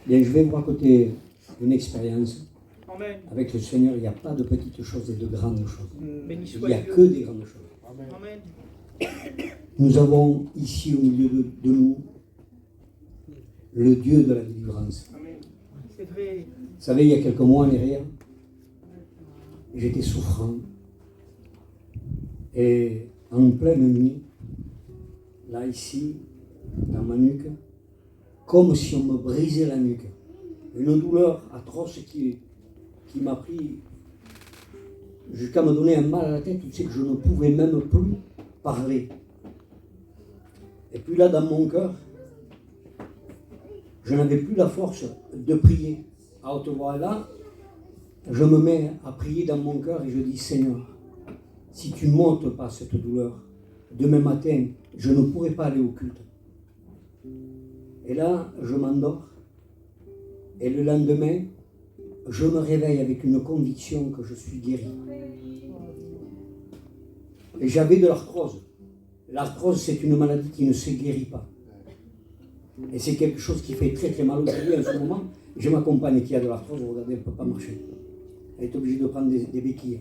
Bien, je vais vous raconter une expérience. Amen. Avec le Seigneur, il n'y a pas de petites choses et de grandes choses. Béni Il soit n'y a Dieu. que des grandes choses. Amen. Nous avons ici au milieu de nous le Dieu de la délivrance. Amen. C'est vrai. Vous savez, il y a quelques mois en arrière, j'étais souffrant. Et en pleine nuit, là ici, dans ma nuque, comme si on me brisait la nuque. Une douleur atroce qui m'a pris jusqu'à me donner un mal à la tête. Tu sais que je ne pouvais même plus parler. Et puis là, dans mon cœur, je n'avais plus la force de prier à haute voix. Et là, je me mets à prier dans mon cœur et je dis, Seigneur, si tu ne m'ôtes pas cette douleur, demain matin, je ne pourrai pas aller au culte. Et là, je m'endors. Et le lendemain, je me réveille avec une conviction que je suis guéri. Et j'avais de l'arthrose. L'arthrose, c'est une maladie qui ne se guérit pas. Et c'est quelque chose qui fait très très mal aujourd'hui en ce moment. J'ai ma compagne qui a de l'arthrose, regardez, elle ne peut pas marcher. Elle est obligée de prendre des béquilles.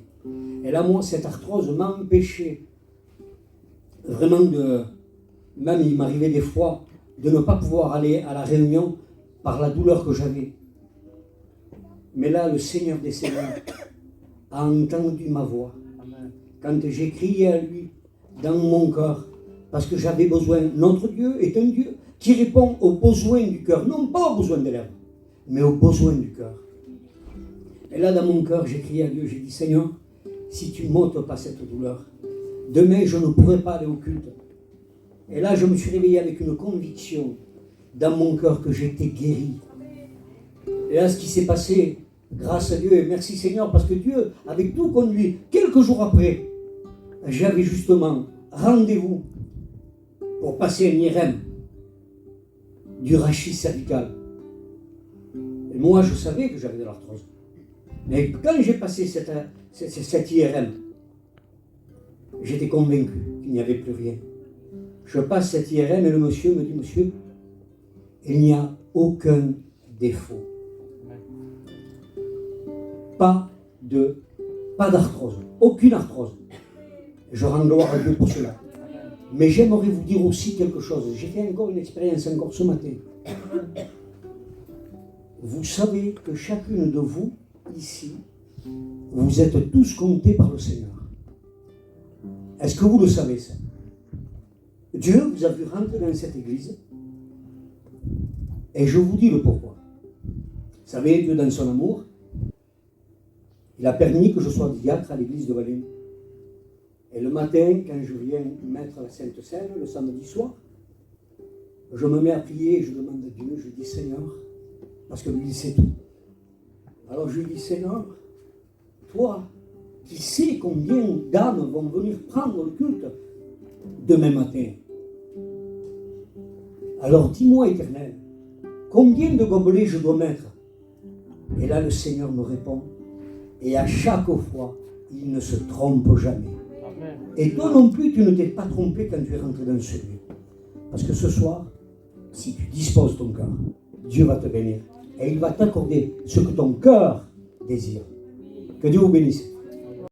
Et là, moi, cette arthrose m'a empêché vraiment de... Même il m'arrivait des fois de ne pas pouvoir aller à la réunion par la douleur que j'avais. Mais là, le Seigneur des Seigneurs a entendu ma voix. Quand j'ai crié à lui dans mon cœur, parce que j'avais besoin. Notre Dieu est un Dieu qui répond aux besoins du cœur, non pas aux besoins des lèvres, mais aux besoins du cœur. Et là, dans mon cœur, j'ai crié à Dieu, j'ai dit, Seigneur, si tu ne m'ôtes pas cette douleur, demain, je ne pourrai pas aller au culte. Et là, je me suis réveillé avec une conviction dans mon cœur que j'étais guéri. Et là, ce qui s'est passé, grâce à Dieu, et merci Seigneur, parce que Dieu avait tout conduit. Quelques jours après, j'avais justement rendez-vous pour passer un IRM du rachis cervical. Et moi, je savais que j'avais de l'arthrose. Mais quand j'ai passé cette IRM, j'étais convaincu qu'il n'y avait plus rien. Je passe cette IRM et le monsieur me dit, monsieur, il n'y a aucun défaut. Pas d'arthrose, aucune arthrose. Je rends gloire à Dieu pour cela. Mais j'aimerais vous dire aussi quelque chose. J'ai fait encore une expérience encore ce matin. Vous savez que chacune de vous, ici, vous êtes tous comptés par le Seigneur. Est-ce que vous le savez ça? Dieu vous a vu rentrer dans cette église et je vous dis le pourquoi. Vous savez, Dieu dans son amour, il a permis que je sois diacre à l'église de Valais. Et le matin, quand je viens mettre la Sainte Seine, le samedi soir, je me mets à prier et je demande à Dieu, je dis Seigneur, parce que lui il sait tout. Alors je lui dis Seigneur, toi qui sais combien d'âmes vont venir prendre le culte demain matin. Alors dis-moi Éternel, combien de gobelets je dois mettre? Et là le Seigneur me répond, et à chaque fois, il ne se trompe jamais. Amen. Et toi non plus, tu ne t'es pas trompé quand tu es rentré dans ce lieu. Parce que ce soir, si tu disposes ton cœur, Dieu va te bénir. Et il va t'accorder ce que ton cœur désire. Que Dieu vous bénisse.